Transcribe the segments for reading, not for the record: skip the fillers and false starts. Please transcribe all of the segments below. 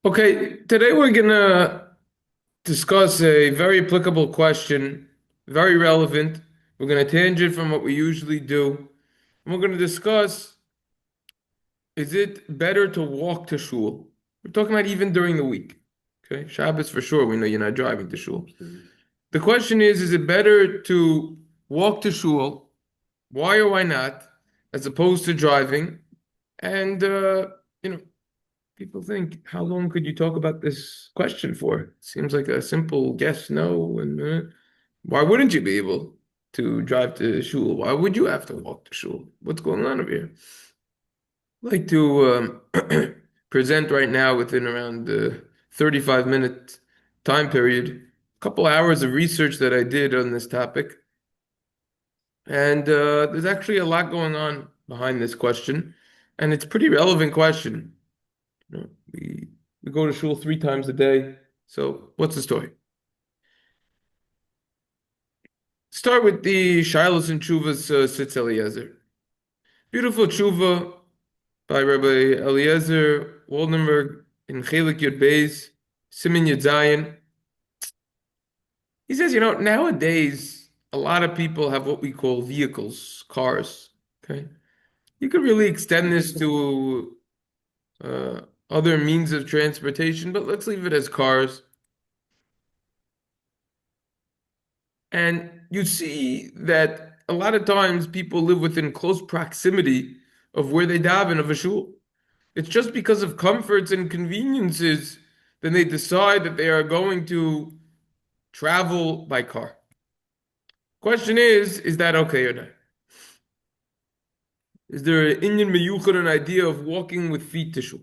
Okay, today we're gonna discuss a very applicable question, very relevant. We're gonna tangent from what we usually do. And we're gonna discuss, is it better to walk to shul? We're talking about even during the week. Okay, Shabbos for sure, we know you're not driving to shul. The question is it better to walk to shul? Why or why not? As opposed to driving? And you know, people think, how long could you talk about this question for? Seems like a simple yes, no, and why wouldn't you be able to drive to shul? Why would you have to walk to shul? What's going on over here? I'd like to present right now within around the 35-minute time period, a couple hours of research that I did on this topic. And there's actually a lot going on behind this question, and it's a pretty relevant question. You know, we go to shul 3 times a day. So what's the story? Start with the Shilos and Tshuva's Tzitz Eliezer. Beautiful Tshuva by Rabbi Eliezer Waldenberg in Chalek Yud Beis, Siman Yud Zayin. He says, nowadays a lot of people have what we call vehicles, cars. Okay, you could really extend this to other means of transportation, but let's leave it as cars. And you see that a lot of times people live within close proximity of where they daven of a shul. It's just because of comforts and conveniences, then they decide that they are going to travel by car. Question is that okay or not? Is there an Indian meyuchad, an idea of walking with feet to shul?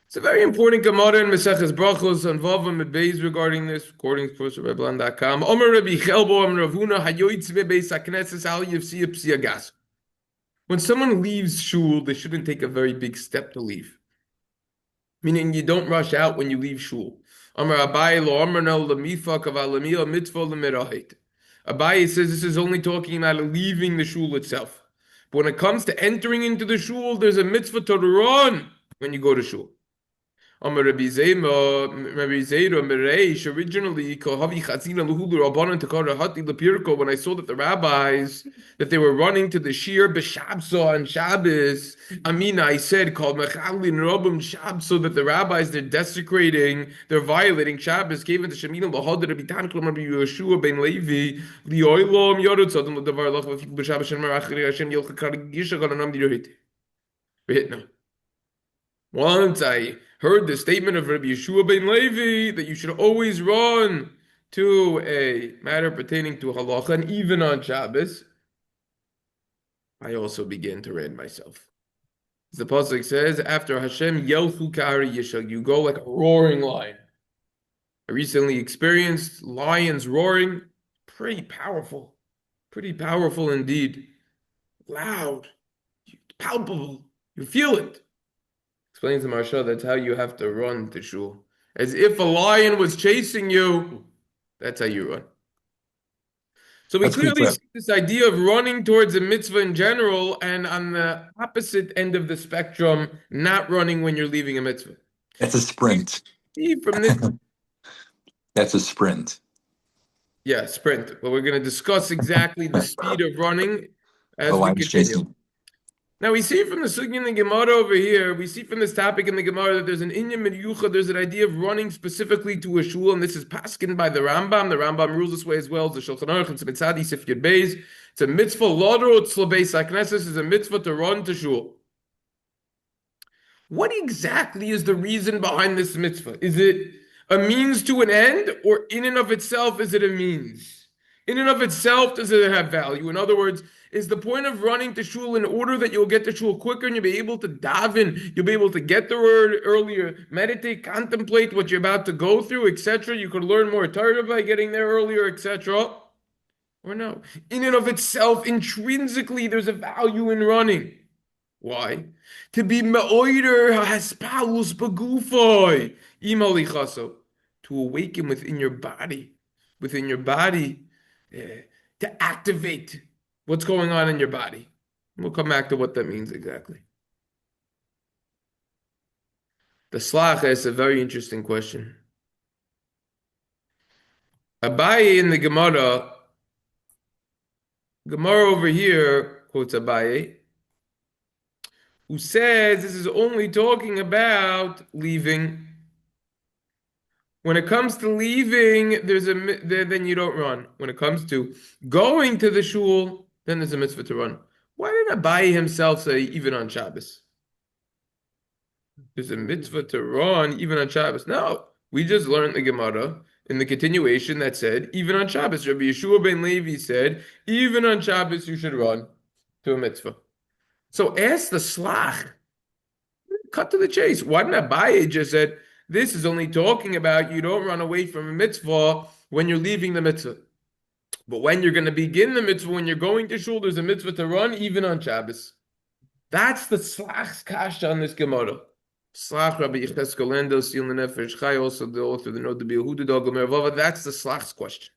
It's a very important Gemara in Maseches Brachos on Vav Amud Beis regarding this, according to Rabbi Omer Rabbi Chelbo Omer Ravuna Hayoytz Bebeis HaKnesses Al Yivsi Psiagas. When someone leaves shul, they shouldn't take a very big step to leave. Meaning you don't rush out when you leave shul. Omer Abaye Lo Omer No Lamifa Kavalamia Mitzvah Lemirahit. Abaye says this is only talking about leaving the shul itself. But when it comes to entering into the shul, there's a mitzvah to run when you go to shul. Rabbi Zera Mereish, originally, when I saw that the rabbis, that they were running to the shir b'shabso on Shabbos, Amina, I said, called Mechalin Robim Shabso, that the rabbis, they're desecrating, they're violating Shabbos, gave it to Shemina Lahod, Rabbi Tanchum, Rabbi Yeshua ben Levi, Lioilom Yorot Sodom, Davar Lach, Vafik b'Shabbos, Shem Marachri, Hashem Yilcha Karig Yishach, Anam Dirhit. Now. Once I heard the statement of Rabbi Yeshua ben Levi that you should always run to a matter pertaining to halacha, and even on Shabbos, I also began to run myself. As the pasuk says, after Hashem yelchu kari yishag, you go like a roaring lion. I recently experienced lions roaring, pretty powerful indeed, loud, palpable. You feel it. Explains the Marsha, that's how you have to run to shul. As if a lion was chasing you, that's how you run. So we clearly see this idea of running towards a mitzvah in general, and on the opposite end of the spectrum, not running when you're leaving a mitzvah. That's a sprint. From this, That's a sprint. Yeah, sprint. But we're going to discuss exactly the speed of running as we continue. Chasing. Now we see from the sugya in the Gemara over here, we see from this topic in the Gemara that there's an inyan midyucha, there's an idea of running specifically to a shul, and this is paskin by the Rambam. The Rambam rules this way as well as the Shulchan Aruch and Tzadi Sif Yud Beis. It's a mitzvah, lodrot slabeis haknesses is a mitzvah to run to shul. What exactly is the reason behind this mitzvah? Is it a means to an end, or in and of itself is it a means? In and of itself, does it have value? In other words, is the point of running to shul in order that you'll get to shul quicker and you'll be able to daven, you'll be able to get the word earlier, meditate, contemplate what you're about to go through, etc. You could learn more Torah by getting there earlier, etc. Or no? In and of itself, intrinsically, there's a value in running. Why? To be me'oider haspalus begufoi imalichaso, to awaken within your body, to activate what's going on in your body. We'll come back to what that means exactly. The Tzlach is a very interesting question. Abaye in the Gemara over here quotes Abaye, who says this is only talking about leaving. When it comes to leaving, then you don't run. When it comes to going to the shul, then there's a mitzvah to run. Why didn't Abaye himself say even on Shabbos? There's a mitzvah to run even on Shabbos. No, we just learned the Gemara in the continuation that said even on Shabbos. Rabbi Yeshua ben Levi said even on Shabbos you should run to a mitzvah. So ask the Tzlach. Cut to the chase. Why didn't Abaye just said this is only talking about you don't run away from a mitzvah when you're leaving the mitzvah, but when you're going to begin the mitzvah, when you're going to shul, there's a mitzvah to run even on Shabbos. That's the Tzlach's kasha on this Gemara. Tzlach Rabbi Yecheskel Seal Nefesh Chai, also the author of the Note to be Yehuda Dogel Mervava. That's the Tzlach's question.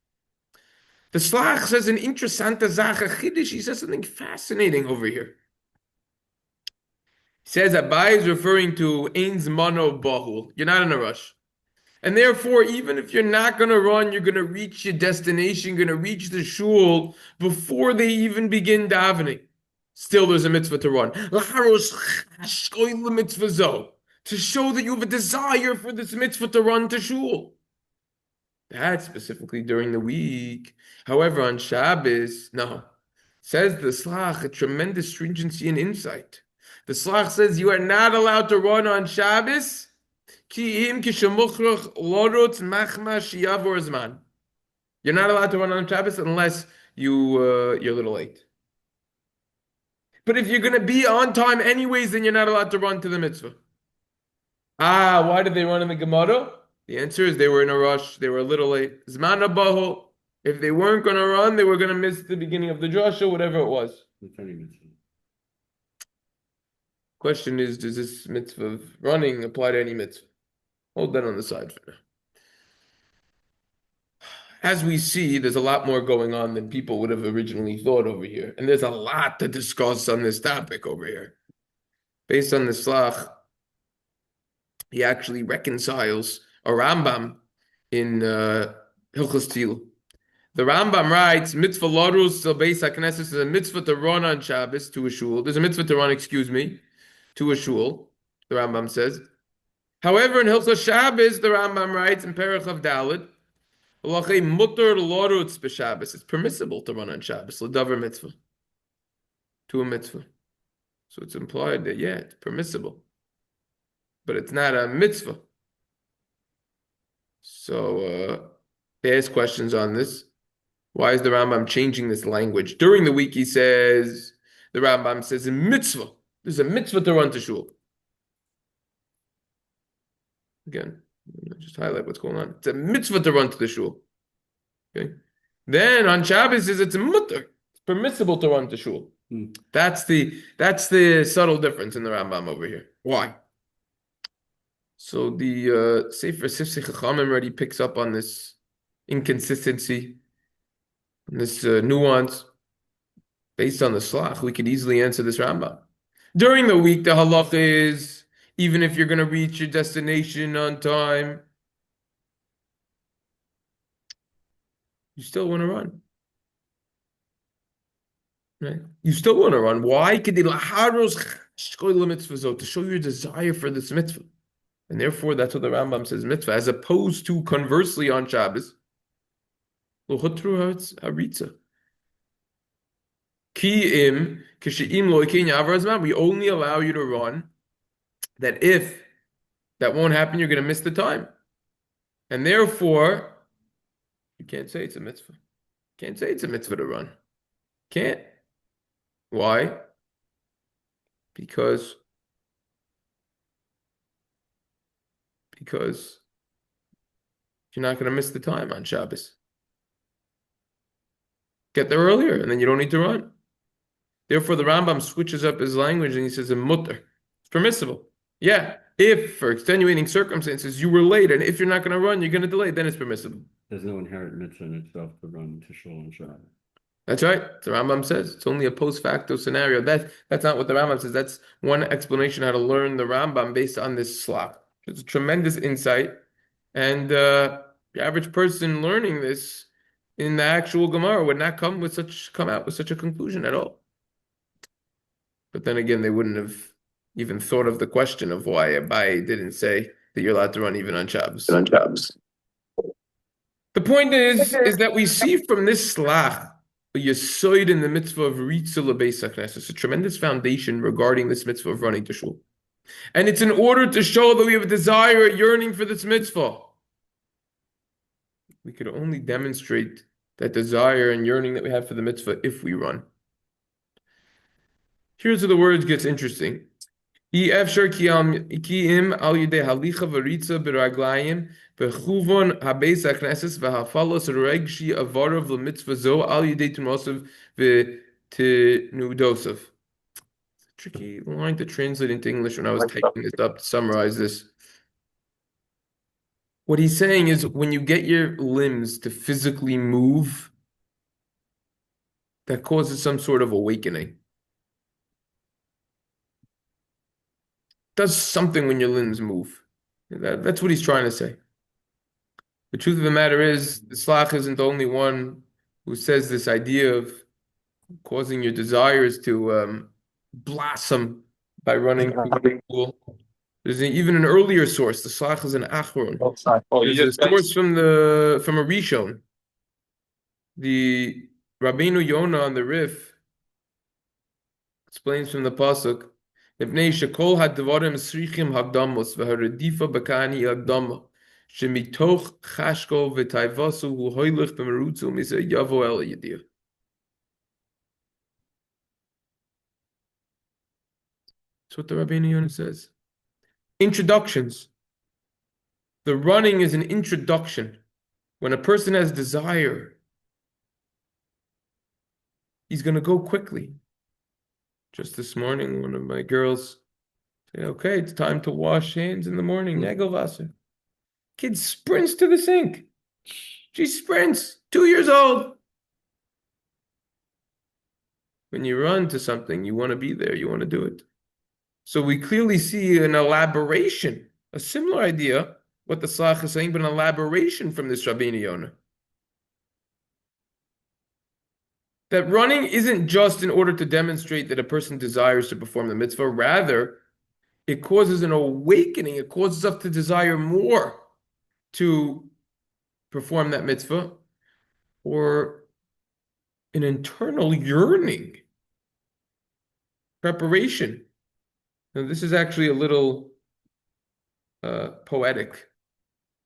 The Tzlach says an interessante Sache Chiddush. He says something fascinating over here. He says Abaye is referring to Ein Zmano Bahul. You're not in a rush. And therefore, even if you're not going to run, you're going to reach your destination, you're going to reach the shul before they even begin davening. Still, there's a mitzvah to run. To show that you have a desire for this mitzvah to run to shul. That's specifically during the week. However, on Shabbos, no. Says the Tzlach, a tremendous stringency and insight. The Tzlach says you are not allowed to run on Shabbos. You're not allowed to run on Shabbos unless you're a little late. But if you're going to be on time anyways, then you're not allowed to run to the mitzvah. Why did they run in the Gemara? The answer is they were in a rush. They were a little late. Zman Abahu. If they weren't going to run, they were going to miss the beginning of the drasha, whatever it was. Question is, does this mitzvah of running apply to any mitzvah? Hold that on the side for now. As we see, there's a lot more going on than people would have originally thought over here. And there's a lot to discuss on this topic over here. Based on the Tzlach, he actually reconciles a Rambam in Hilchos Tefila. The Rambam writes, mitzvah larus till beis haknesses is a mitzvah to run on Shabbos to a shul. There's a mitzvah to run, to a shul, the Rambam says. However, in Hilchos Shabbos, the Rambam writes in Perich of Daled, it's permissible to run on Shabbos, l'davar mitzvah, to a mitzvah. So it's implied that, yeah, it's permissible, but it's not a mitzvah. So they ask questions on this. Why is the Rambam changing this language? During the week, the Rambam says, in mitzvah, there's a mitzvah to run to shul. Again, just highlight what's going on. It's a mitzvah to run to the shul. Okay. Then on Shabbos, it's a mutter. It's permissible to run to shul. That's the subtle difference in the Rambam over here. Why? So the Sefer Hachama already picks up on this inconsistency, this nuance. Based on the Tzlach, we could easily answer this Rambam. During the week, the halacha is even if you're going to reach your destination on time, you still want to run. Right? You still want to run. Why? To show your desire for this mitzvah. And therefore, that's what the Rambam says mitzvah, as opposed to conversely on Shabbos. We only allow you to run that if that won't happen, you're going to miss the time. And therefore, you can't say it's a mitzvah. Can't say it's a mitzvah to run. Can't. Why? Because you're not going to miss the time on Shabbos. Get there earlier, and then you don't need to run. Therefore, the Rambam switches up his language, and he says, a mutter. It's permissible. Yeah, if for extenuating circumstances you were late, and if you're not going to run, you're going to delay, then it's permissible. There's no inherent mitzvah in itself to run to Shul and Shabbos. That's right. The Rambam says it's only a post facto scenario. That's not what the Rambam says. That's one explanation how to learn the Rambam based on this Tzlach. It's a tremendous insight. And the average person learning this in the actual Gemara would not come out with such a conclusion at all. But then again, they wouldn't have even thought of the question of why Abai didn't say that you're allowed to run even on Shabbos. The point is that we see from this slach a yesoid in the mitzvah of ritza lebeis hakneses. It's a tremendous foundation regarding this mitzvah of running to shul. And it's in order to show that we have a desire, a yearning for this mitzvah. We could only demonstrate that desire and yearning that we have for the mitzvah if we run. Here's where the words gets interesting. Efshar ki im al yedei halicha v'ritza b'raglayim b'chuvon habeis hakneses v'hafalos regshi avarav l'mitzvah zo al yedei tumosav v'tenudosav. Tricky line to translate into English when I was typing this up to summarize this. What he's saying is when you get your limbs to physically move, that causes some sort of awakening. Does something when your limbs move. That's what he's trying to say. The truth of the matter is, the Tzlach isn't the only one who says this idea of causing your desires to blossom by running through the pool. There's even an earlier source. The Tzlach is an Achron. There's a source from a Rishon. The Rabbanu Yona on the Rif explains from the pasuk. Ibnei shekol hadvarim srichim hagdamos v'haredifa bakani hagdama shemitoch chashko v'tayvasu hu hoylech b'merutzu misa yavo el yadir. That's what the Rabbanu Yona says. Introductions. The running is an introduction. When a person has desire, he's going to go quickly. Just this morning, one of my girls said, okay, it's time to wash hands in the morning. Nagelwasser. Kid sprints to the sink. She sprints. 2 years old. When you run to something, you want to be there. You want to do it. So we clearly see an elaboration, a similar idea, what the Tzlach is saying, but an elaboration from this Rabbanu Yona. That running isn't just in order to demonstrate that a person desires to perform the mitzvah. Rather, it causes an awakening. It causes us to desire more to perform that mitzvah, or an internal yearning, preparation. Now, this is actually a little poetic,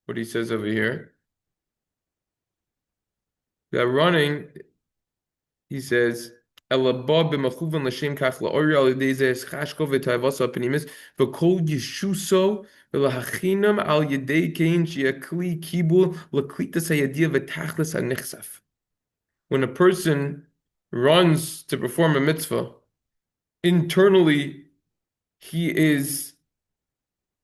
what he says over here. That running, he says, running When a person runs to perform a mitzvah, internally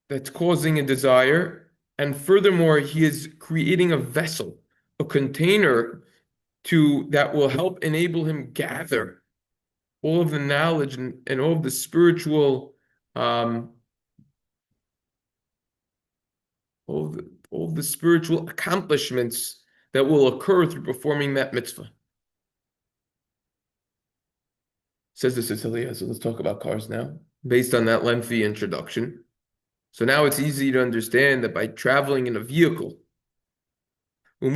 that's causing a desire, and furthermore, he is creating a vessel, a container that will help enable him gather all of the knowledge and all of the spiritual all of the spiritual accomplishments that will occur through performing that mitzvah. Says the Tzitz Eliezer. So let's talk about cars now, based on that lengthy introduction. So now it's easy to understand that by traveling in a vehicle, that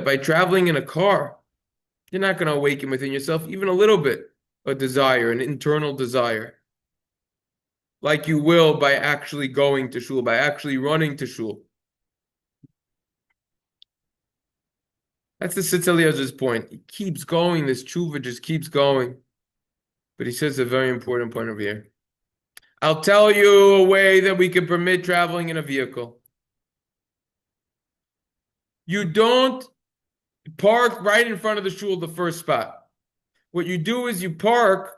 by traveling in a car, you're not going to awaken within yourself even a little bit a desire, an internal desire, like you will by actually going to shul, by actually running to shul. That's the Tzitz Eliezer's point. He keeps going. This tshuva just keeps going. But he says a very important point over here. I'll tell you a way that we can permit traveling in a vehicle. You don't park right in front of the shul, the first spot. What you do is you park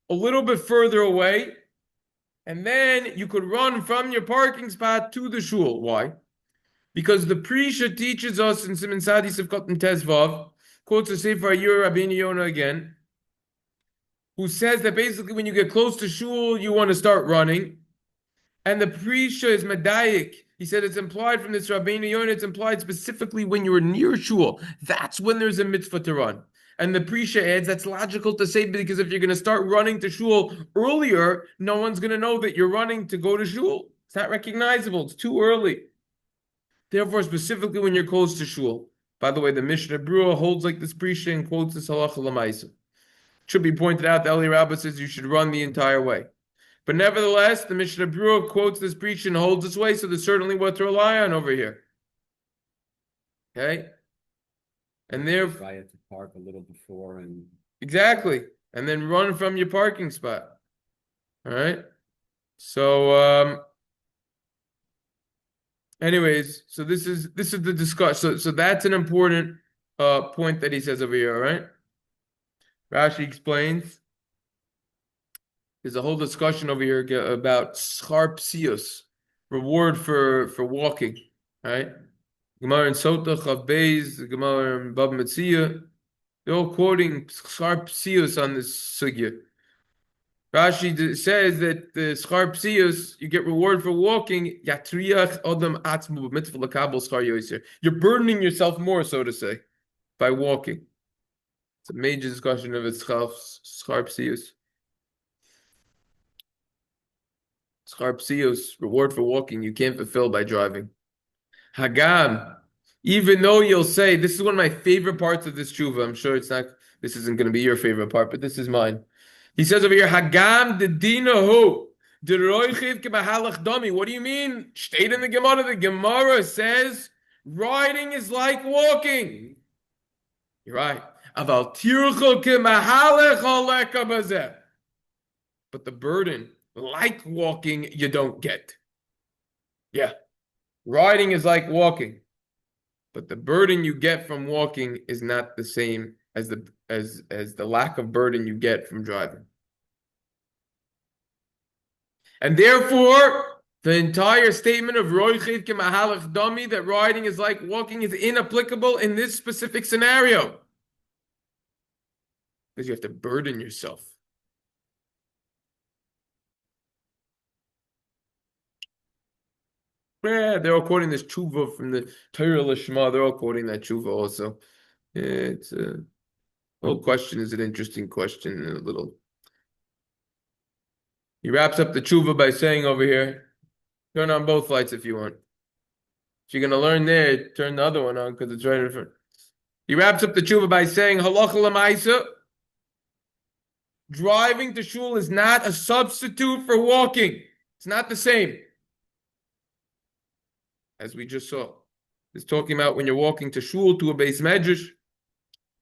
a little bit further away, and then you could run from your parking spot to the shul. Why? Because the Perisha teaches us in Siman Sadi Sivkot and Tezvav, quotes the Sefer Veani Tefila Rabbanu Yona again, who says that basically when you get close to Shul, you want to start running. And the Perisha is medayik. He said it's implied from this Rabbanu Yona, it's implied specifically when you're near Shul. That's when there's a mitzvah to run. And the Perisha adds, that's logical to say, because if you're going to start running to Shul earlier, no one's going to know that you're running to go to Shul. It's not recognizable. It's too early. Therefore, specifically when you're close to Shul. By the way, the Mishnah Brura holds like this Perisha and quotes this halacha l'maisa. It should be pointed out that Eli Rabbah says you should run the entire way. But nevertheless, the Mishnah Brura quotes this Perisha and holds this way, so there's certainly what to rely on over here. Okay? And therefore, I had to park a little before and exactly. And then run from your parking spot. All right? So anyways, so this is the discussion. So that's an important point that he says over here, all right? Rashi explains. There's a whole discussion over here about Sechar pesiyos, reward for walking, right? Gemara in Sotah, Chav Beis, Gemara in Bab Metzia, they're all quoting Sechar pesiyos on this sugya. Rashi says that the Sechar pesiyos, you get reward for walking. Yatriach Adam Atzmu mitzvah lakabel Sechar yoser. You're burdening yourself more, so to say, by walking. It's a major discussion of Sechar pesiyos. Sechar pesiyos, reward for walking, you can't fulfill by driving. Hagam, even though you'll say, this is one of my favorite parts of this tshuva. I'm sure this isn't going to be your favorite part, but this is mine. He says over here, Hagam de dinahu, de roichiv kemahallach dami. What do you mean? State in the Gemara. The Gemara says, riding is like walking. You're right. Aval tircho kemahallach haleka bazeh. But the burden, like walking, you don't get. Yeah. Riding is like walking. But the burden you get from walking is not the same as the lack of burden you get from driving. And therefore, the entire statement of Roichiv kemahalach dami, that riding is like walking, is inapplicable in this specific scenario. Because you have to burden yourself. Yeah, they're all quoting this tshuva from the Torah Lishma. They're all quoting that tshuva also. Yeah, it's a whole question is an interesting question and a little. He wraps up the tshuva by saying over here, turn on both lights if you want. If you're going to learn there, turn the other one on because it's right in front. He wraps up the tshuva by saying, halacha l'maisa, driving to shul is not a substitute for walking. It's not the same. As we just saw. It's talking about when you're walking to shul, to a base medrash.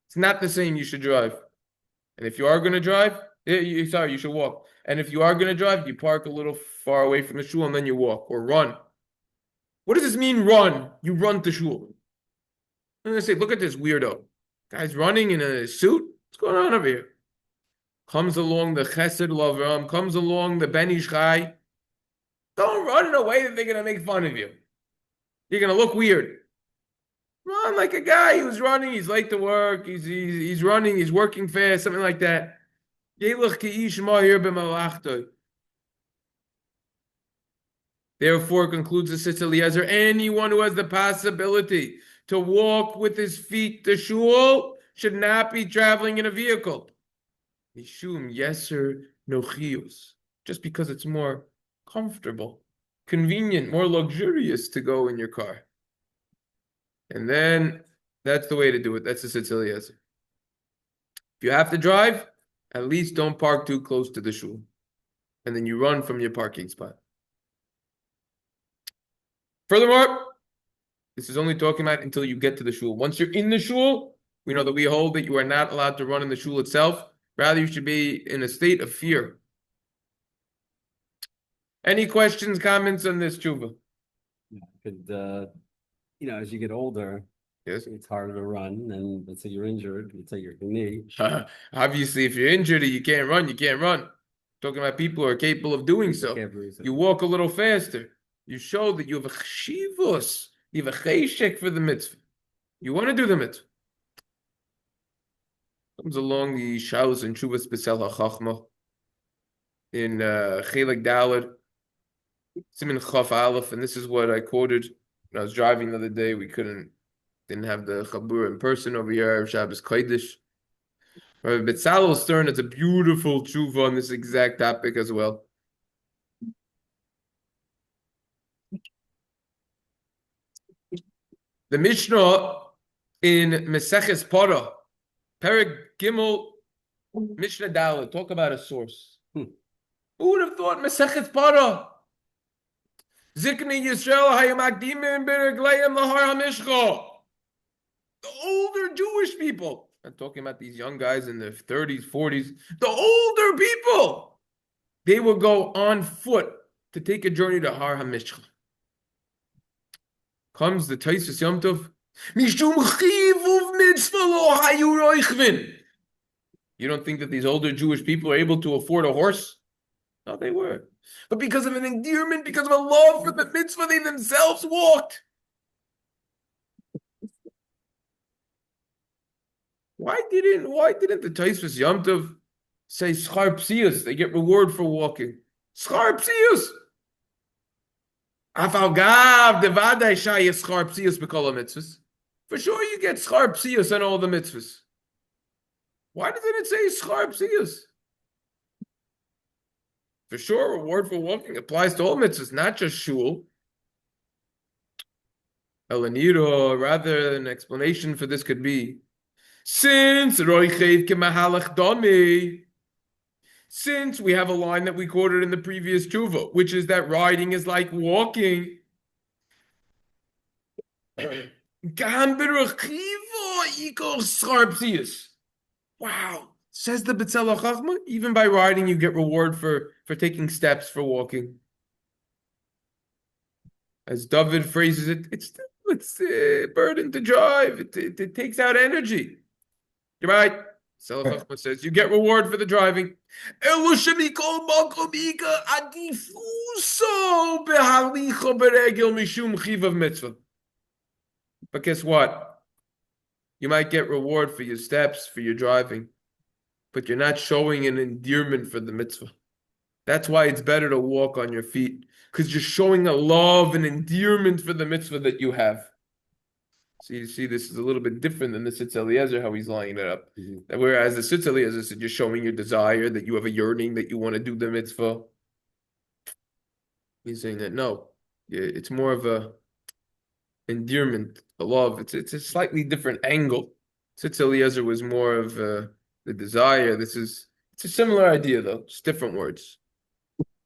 It's not the same, you should drive. And if you are going to drive, you should walk. And if you are going to drive, you park a little far away from the shul and then you walk or run. What does this mean, run? You run to shul. I'm going to say, look at this weirdo. Guy's running in a suit. What's going on over here? Comes along the Chesed Lavram, comes along the Ben Ish Chai. Don't run in a way that they're going to make fun of you. You're going to look weird. Run like a guy who's running. He's late to work. He's running. He's working fast. Something like that. Therefore, concludes the Tzitz Eliezer, anyone who has the possibility to walk with his feet to shul should not be traveling in a vehicle. Mishum yeser nochius. Just because it's more comfortable, convenient, more luxurious to go in your car. And then that's the way to do it. That's the Tzitz Eliezer. If you have to drive, at least don't park too close to the shul. And then you run from your parking spot. Furthermore, this is only talking about until you get to the shul. Once you're in the shul, we know that we hold that you are not allowed to run in the shul itself. Rather, you should be in a state of fear. Any questions, comments on this, Tshuva? As you get older, yes, it's harder to run. And let's say you're injured, let's say you're knee. Obviously, if you're injured and you can't run, you can't run. Talking about people who are capable of doing so. You walk a little faster. You show that you have a chshivus. You have a cheshek for the mitzvah. You want to do the mitzvah. Comes along the Shalos and Shuvas Betzel Hachachma in Chalek Daled, Siman Chaf Aleph, and this is what I quoted when I was driving the other day. We didn't have the Chabur in person over here, Shabbos Kodesh. But Betzel Stern, it's a beautiful tshuva on this exact topic as well. The Mishnah in Meseches Para, Perek Gimel, Mishnah Dalet, talk about a source. Who would have thought Meseches Para? Zikni Yisrael Hayamakdimim Beregleim Lahar HaMishcha. The older Jewish people. I'm talking about these young guys in their 30s, 40s. The older people. They will go on foot to take a journey to Har HaMishcha. Comes the Taisus Yom Tov. Mishum chivuv mitzvah lo hayu roichvin. You don't think that these older Jewish people are able to afford a horse? No, they were. But because of an endearment, because of a love for the mitzvah, they themselves walked. Why didn't the Taisus Yom Tov say Sechar pesiyos? They get reward for walking. Sechar pesiyos. Afal gav devadai shayis Sechar pesiyos b'kol mitzvahs. For sure, you get Sechar pesiyos on all the mitzvahs. Why doesn't it say Sechar pesiyos? For sure, reward for walking applies to all mitzvahs, not just Shul. Elaniro, rather, an explanation for this could be, since Roochev kemahלך dami, since we have a line that we quoted in the previous tshuva, which is that riding is like walking. Wow. Says the Betzel Hachachma, even by riding, you get reward for taking steps for walking. As David phrases it, it's a burden to drive. It takes out energy. You're right. Betzel Hachachma says you get reward for the driving. But guess what? You might get reward for your steps, for your driving, but you're not showing an endearment for the mitzvah. That's why it's better to walk on your feet, because you're showing a love and endearment for the mitzvah that you have. So you see, this is a little bit different than the Tzitz Eliezer, how he's lining it up. Mm-hmm. Whereas the Tzitz Eliezer said you're showing your desire, that you have a yearning, that you want to do the mitzvah. He's saying that no, it's more of a endearment, a love. It's a slightly different angle. Tzitz Eliezer was more of the desire. It's a similar idea though, just different words.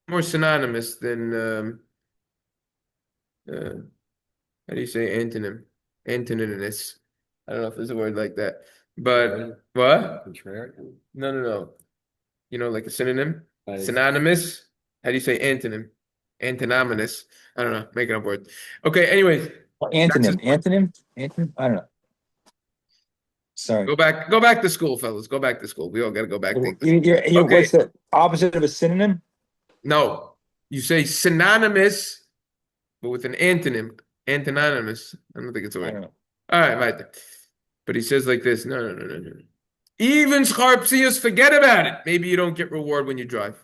More synonymous than how do you say antonym? Antonymous. I don't know if there's a word like that. But what? No. You know, like a synonym? Synonymous? How do you say antonym? Antinomous. I don't know. Making up words. Okay, anyways. Antonym? I don't know. Sorry. Go back to school, fellas. Go back to school. We all got to go back. Okay. What's the opposite of a synonym? No. You say synonymous, but with an antonym. Antonymous. I don't think it's a word. All right, right. But he says like this. No. Even Sechar pesiyos, forget about it. Maybe you don't get reward when you drive.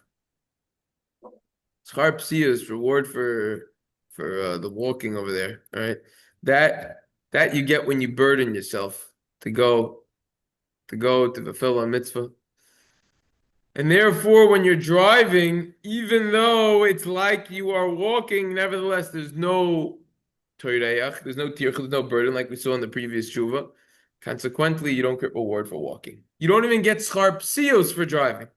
Sechar pesiyos, reward for the walking over there. All right. That you get when you burden yourself to go to fulfill a mitzvah. And therefore, when you're driving, even though it's like you are walking, nevertheless, there's no toireyach, there's no tirch, there's no burden like we saw in the previous tshuva. Consequently, you don't get reward for walking. You don't even get Sechar pesiyos for driving.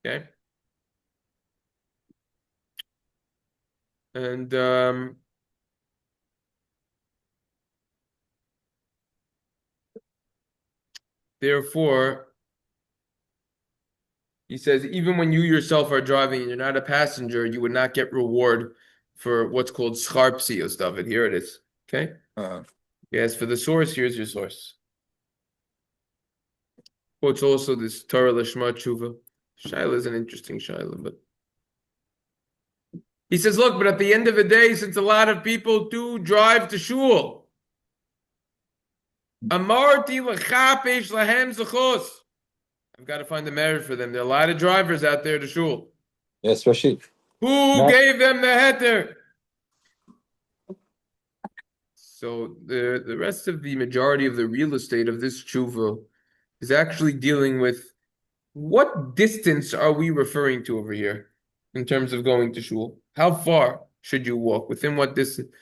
Okay? And therefore, he says, even when you yourself are driving and you're not a passenger, you would not get reward for what's called Sechar pesiyos, David. Here it is. Okay? Yes, for the source, here's your source. Quotes also this Torah Lishma Tshuva. Shaila is an interesting Shaila, but he says, look, but at the end of the day, since a lot of people do drive to Shul, Amarti lechapesh lahem zechos. I've got to find the merit for them. There are a lot of drivers out there to shul. Yeah, especially. Who gave them the heter? So the rest of the majority of the real estate of this tshuva is actually dealing with what distance are we referring to over here in terms of going to shul? How far should you walk? Within what distance?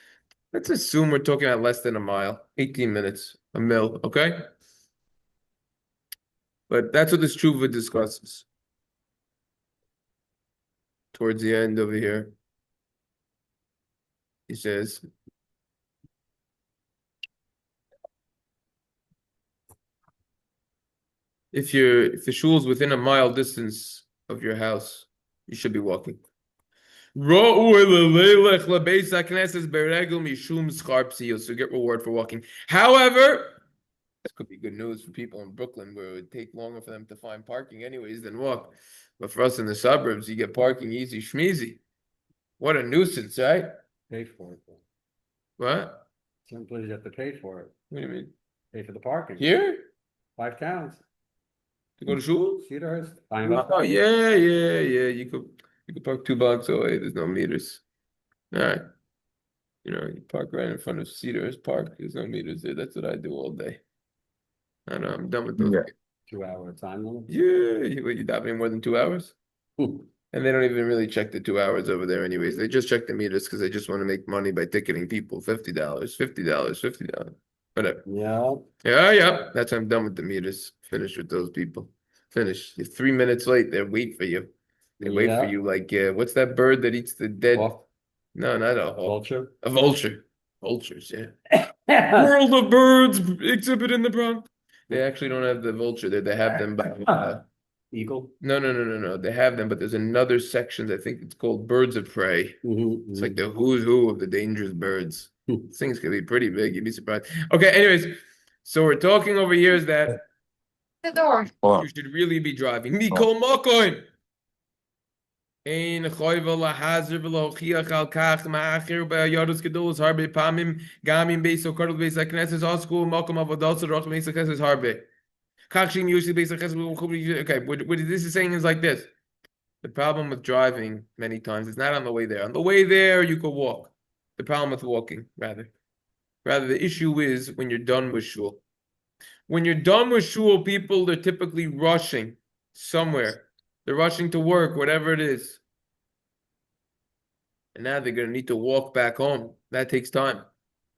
Let's assume we're talking about less than a mile, 18 minutes, a mil, okay? But that's what this tshuva discusses. Towards the end over here, he says, if the shul is within a mile distance of your house, you should be walking. So get reward for walking. However, this could be good news for people in Brooklyn where it would take longer for them to find parking anyways than walk. But for us in the suburbs, you get parking easy schmeezy. What a nuisance, right? Pay for it. What? Some places you have to pay for it. What do you mean? Pay for the parking. Here? 5 towns. To go to shul? Cedarhurst. Oh, yeah. You could park 2 blocks away. There's no meters. All right. You park right in front of Cedarhurst Park. There's no meters there. That's what I do all day. I know. I'm done with those. Yeah. 2-hour time limit. Yeah. You davening more than 2 hours? And they don't even really check the 2 hours over there anyways. They just check the meters because they just want to make money by ticketing people. $50. Whatever. Yeah. That's why I'm done with the meters. Finished with those people. Finished. You're 3 minutes late. They wait for you. They wait for you like, what's that bird that eats the dead? Hawk. No, not a hawk. Vulture. A vulture. Vultures, yeah. World of Birds exhibit in the Bronx. They actually don't have the vulture there. They have them by... Eagle? No. They have them, but there's another section. I think it's called Birds of Prey. It's like the who's who of the dangerous birds. These things could be pretty big. You'd be surprised. Okay, anyways, so we're talking over here is that The door. you should really be driving. Mikol Mokoin. Ein choyva lahazir v'lochiach al kach ma'achir ba'yadus gedolos harbe pamim gamim beis okardol beis hakneses osku mokom avodos roch beis hakneses harbe. Kachshim usually beis hakneses. Okay, what this is saying is like this. The problem with driving many times is not on the way there. On the way there, you could walk. The problem with walking, rather, the issue is when you're done with shul. When you're done with shul, people are typically rushing somewhere. They're rushing to work, whatever it is. And now they're going to need to walk back home. That takes time.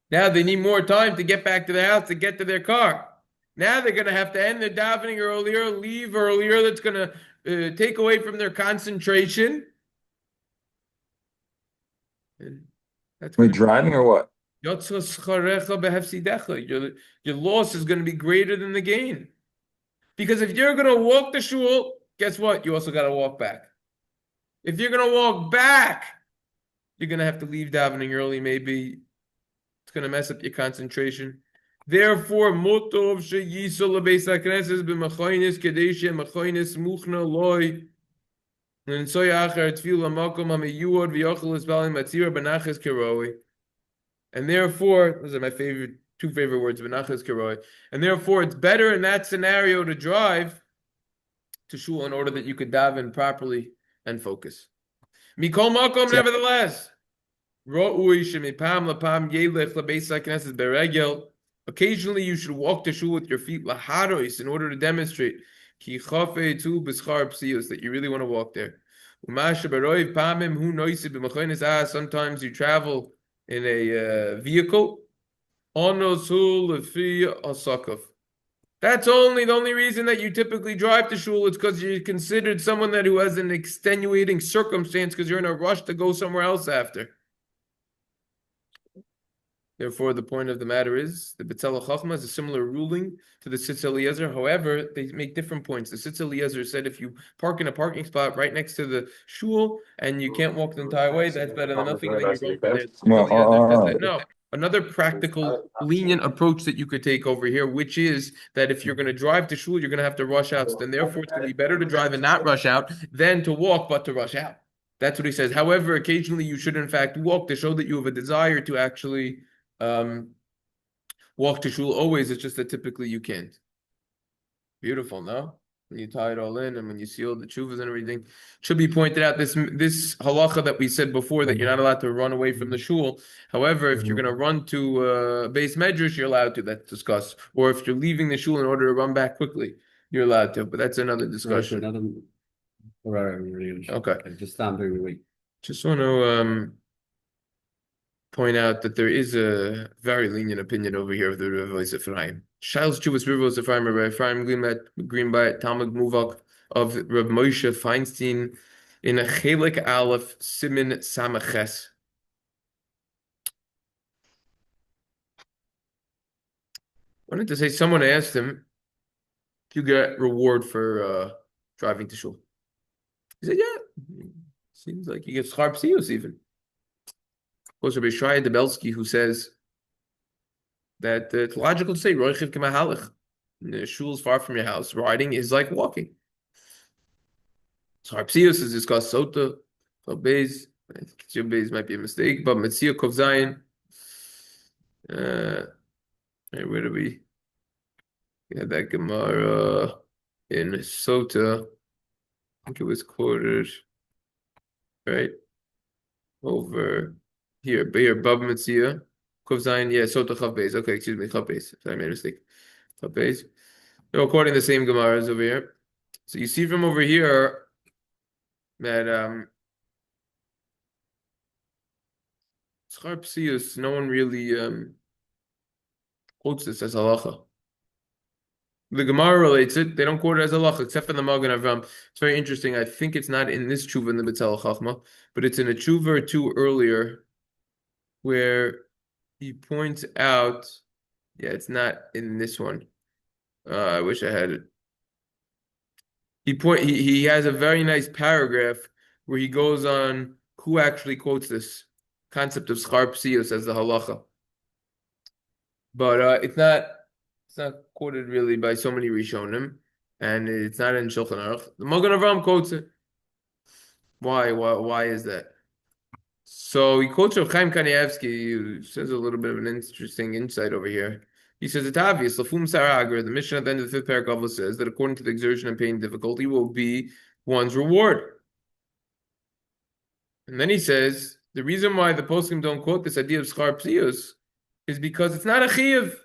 Now they need more time to get back to the house, to get to their car. Now they're going to have to end their davening earlier, leave earlier. That's going to take away from their concentration. And that's We're driving or what? Your loss is going to be greater than the gain. Because if you're going to walk the shul, guess what? You also got to walk back. If you're going to walk back, you're going to have to leave davening early, maybe. It's going to mess up your concentration. Therefore, motov sheyisol lebeis hakneses b'machonis kadesha machonis muchna loy l'nsoy achar tefila makom hamiyuod v'yochel esbalim matzira b'naches keroi. And therefore, those are my two favorite words, b'naches keroi. And therefore, it's better in that scenario to drive to shul in order that you could daven properly and focus. Mikol makom, nevertheless, ro'ui shemipam lapam yelech lebeis hakneses beregel. Occasionally, you should walk to shul with your feet laharois in order to demonstrate ki chafe tu b'schar pesiyos that you really want to walk there. Sometimes you travel in a vehicle. That's the only reason that you typically drive to shul. It's because you're considered someone who has an extenuating circumstance because you're in a rush to go somewhere else after. Therefore, the point of the matter is the Betzel Hachachma is a similar ruling to the Tzitz Eliezer. However, they make different points. The Tzitz Eliezer said if you park in a parking spot right next to the shul and you can't walk the entire way, that's better than nothing. And then you go there. No. Another practical, lenient approach that you could take over here, which is that if you're going to drive to shul, you're going to have to rush out. So then, therefore, it's going to be better to drive and not rush out than to walk but to rush out. That's what he says. However, occasionally you should, in fact, walk to show that you have a desire to actually walk to shul always. It's just that typically you can't. Beautiful, no? When you tie it all in and when you seal the tshuvas and everything. It should be pointed out this halacha that we said before that you're not allowed to run away from the shul. However, if you're going to run to base medrash, you're allowed to. That's discussed. Or if you're leaving the shul in order to run back quickly, you're allowed to. But that's another discussion. Okay. Just wait. Just want to point out that there is a very lenient opinion over here of the Rivevos Efriyim. Shail's Jewish Rivevos Efriyim, Rabbi Chaim Kaniefsky, Talmud Muvak of Rabbi Moshe Feinstein in a Chalek Aleph Siman Samaches. Wanted to say someone asked him if you get reward for driving to shul. He said, "Yeah, seems like you get Sechar pesiyos even." Of course, Rabbi Sheriya Debelski, who says that it's logical to say rוכב כמהלך. The shul is far from your house. Riding is like walking. Sechar pesiyos is discussed sota, beis. I think your beis might be a mistake, but mitzvah kov zayin. Where do we had that Gemara in Sota? I think it was quoted right over here. Bab mitzvah kov zayin. Yeah, sota chav beis. Okay, excuse me, chav beis. Sorry, I made a mistake. Chav beis. They're all quoting the same Gemaras over here. So you see from over here that Sechar pesiyos, no one really quotes this as halacha. The Gemara relates it. They don't quote it as halacha, except for the Magen Averaham. It's very interesting. I think it's not in this tshuva in the Betzel Hachachma, but it's in a tshuva or two earlier, where he points out. Yeah, it's not in this one. I wish I had it. He has a very nice paragraph where he goes on who actually quotes this concept of Sechar pesiyos as the halacha. But it's not quoted really by so many Rishonim, and it's not in Shulchan Aruch. The Magen Averaham quotes it. Why is that? So he quotes Rabbi Chaim Kaniefsky, who says a little bit of an interesting insight over here. He says it's obvious. Lafum Saragra, the mission at the end of the 5th paragraph says that according to the exertion and pain and difficulty will be one's reward. And then he says the reason why the poskim don't quote this idea of Sechar pesiyos is because it's not a chiyuv.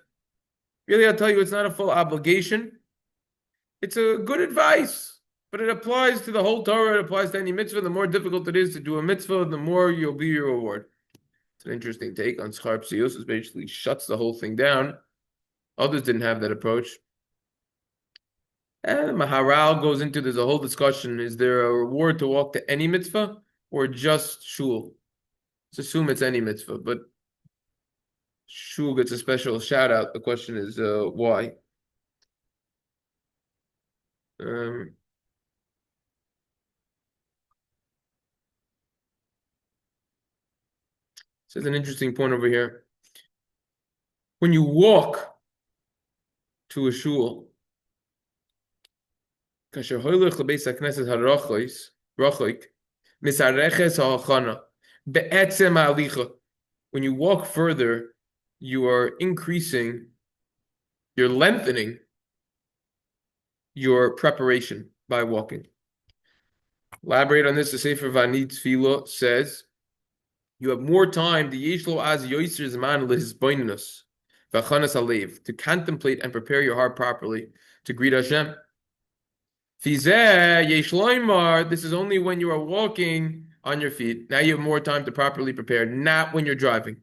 Really, I'll tell you, it's not a full obligation. It's a good advice, but it applies to the whole Torah. It applies to any mitzvah. The more difficult it is to do a mitzvah, the more you'll be your reward. It's an interesting take on Sechar pesiyos. It basically shuts the whole thing down. Others didn't have that approach. And Maharal goes into, there's a whole discussion. Is there a reward to walk to any mitzvah or just shul? Let's assume it's any mitzvah, but shul gets a special shout out. The question is why? This is an interesting point over here. When you walk to a shul, when you walk further, you are increasing, you're lengthening your preparation by walking. Elaborate on this. The Sefer Veani Tefila says you have more time to contemplate and prepare your heart properly to greet Hashem. This is only when you are walking on your feet. Now you have more time to properly prepare, not when you're driving.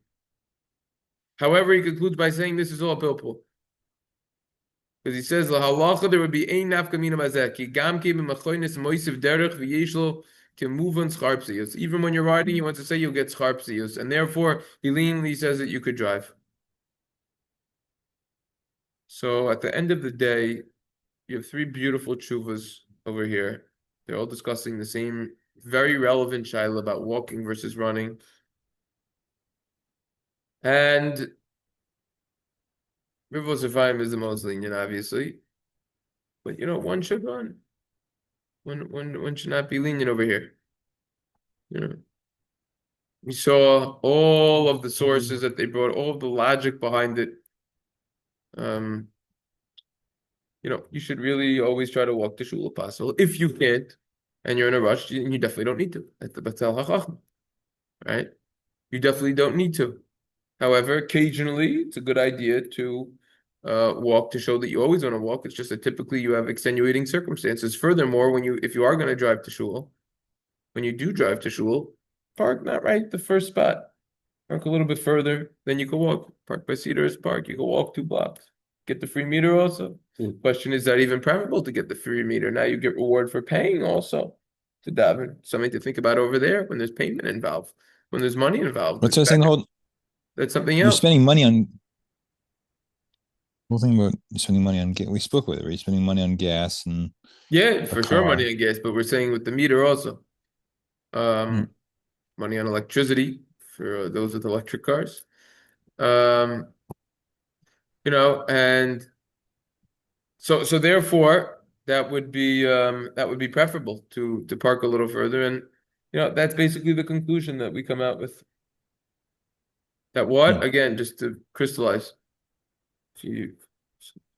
However, he concludes by saying this is all pilpul. Because he says, halacha, there would be ein nafkamina mazeh, ki gam ki b'machoynes moisiv derech v'yeshlo kemuvan Sechar pesiyos. Even when you're riding, he wants to say you'll get Sechar pesiyos. And therefore, he leniently says that you could drive. So at the end of the day, you have three beautiful tshuvas over here. They're all discussing the same very relevant shaila about walking versus running. And Rivevos Efriyim is the most lenient, obviously. But one should run. One should not be lenient over here. We saw all of the sources that they brought, all of the logic behind it. You should really always try to walk to shul if possible. If you can't, and you're in a rush, you definitely don't need to. At the Betzel Hachachma, right? You definitely don't need to. However, occasionally it's a good idea to walk to show that you always want to walk. It's just that typically you have extenuating circumstances. Furthermore, if you are going to drive to shul, when you do drive to shul, park not right the first spot. Park a little bit further, then you can walk. Park by Cedars Park, you can walk 2 blocks. Get the free meter also. Question is that even preferable to get the free meter? Now you get reward for paying also to daven. Something to think about over there when there's payment involved, when there's money involved. What's I saying? That's something You're else. spending money on. Whole thing about spending money on gas. We spoke with it. Right? You're spending money on gas and for sure, money on gas. But we're saying with the meter also, money on electricity for those with electric cars. And so therefore that would be preferable to park a little further, and that's basically the conclusion that we come out with. That again, just to crystallize, if you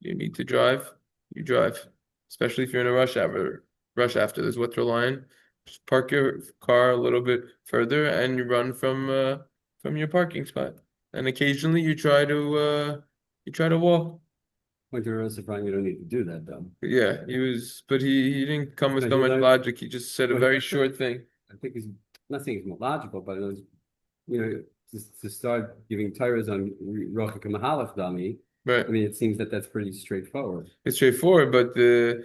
need to drive, you drive, especially if you're in a rush after this what's line. Just park your car a little bit further and you run from your parking spot, and occasionally you try to walk. Like you're surprised you don't need to do that though. Yeah, but he didn't come with so much logic. He just said a very short thing. I think he's not saying it's more logical, but it was, to start giving tires on Rokha Kemahallach dummy. Right. I mean, it seems that that's pretty straightforward. It's straightforward, but the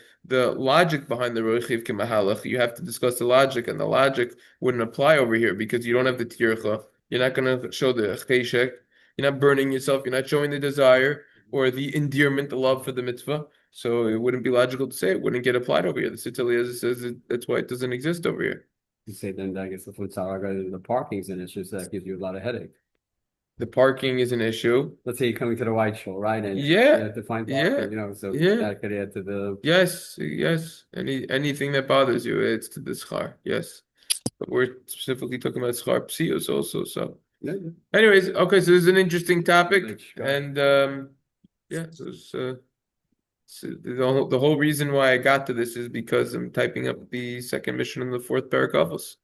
logic behind the Rokhiv Kemahallach, you have to discuss the logic, and the logic wouldn't apply over here because you don't have the tircha. You're not going to show the cheshek. You're not burning yourself. You're not showing the desire or the endearment, the love for the mitzvah. So it wouldn't be logical to say it wouldn't get applied over here. The Tzitz Eliezer says that's why it doesn't exist over here. You say then I guess the parking's an issue, so that gives you a lot of headache. The parking is an issue. Let's say you're coming to the White Shul, right? And you have to find parking, so that could add to the... Yes. Anything that bothers you, it's to the Sechar, yes. But we're specifically talking about Sechar pesiyos also, so... Anyways, okay, so this is an interesting topic, and so the whole reason why I got to this is because I'm typing up the second mission in the 4th parak Avos.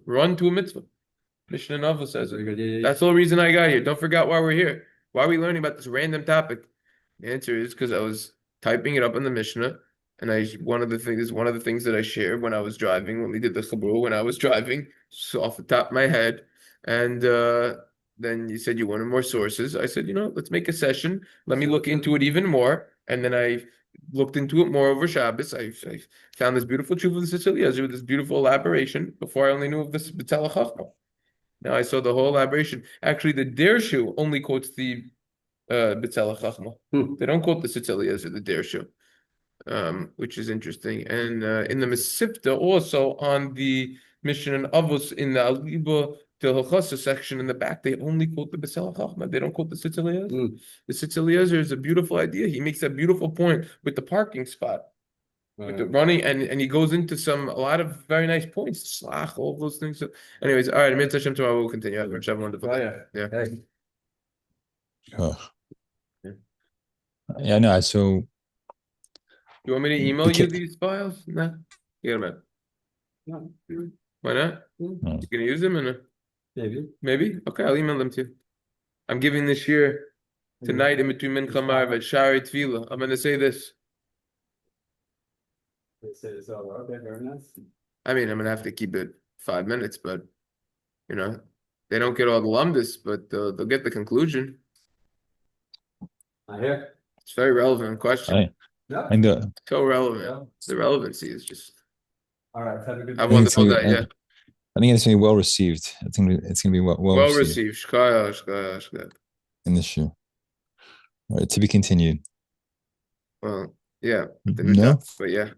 Run to a mitzvah. Mishnah Nova says it. That's the whole reason I got here. Don't forget why we're here. Why are we learning about this random topic? The answer is because I was typing it up in the Mishnah, and one of the things that I shared when I was driving, when we did the chabur, when I was driving, so off the top of my head, and then you said you wanted more sources. I said, let's make a session. Let me look into it even more, and then I looked into it more over Shabbos. I found this beautiful truth of the Tzitz Eliezer with this beautiful elaboration. Before I only knew of this Betzel Hachma. Now I saw the whole elaboration. Actually, the Dershu only quotes the Betzel Hachama. They don't quote the Tzitz Eliezer, the Dershu, which is interesting. And in the Mesivta, also on the Mishnah Avos in the Aliba Til Hachasa section in the back, they only quote the Betzel Hachama. They don't quote the Tzitz Eliezer. The Tzitz Eliezer is a beautiful idea. He makes that beautiful point with the parking spot. With the running, and he goes into a lot of very nice points, Tzlach, all those things. So, anyways, all right, Mitzvah Hashem tomorrow we'll continue. Have a wonderful day. Yeah, no. So, you want me to email you these files? No, you got them. No. Why not? No. You gonna use them or maybe? Okay, I'll email them to you. I'm giving this year tonight in between Min Chamar at Shari Tefila. I'm gonna say this. I mean, I'm gonna have to keep it 5 minutes, but they don't get all the lumdus, but they'll get the conclusion. I hear. It's a very relevant question. So relevant. Yeah. The relevancy is just. All right. Have a good day. Have a wonderful day. Yeah. I think it's gonna be well received. I think it's gonna be well received. Shkaya. In this year. All right, to be continued. Well, yeah. No? But yeah.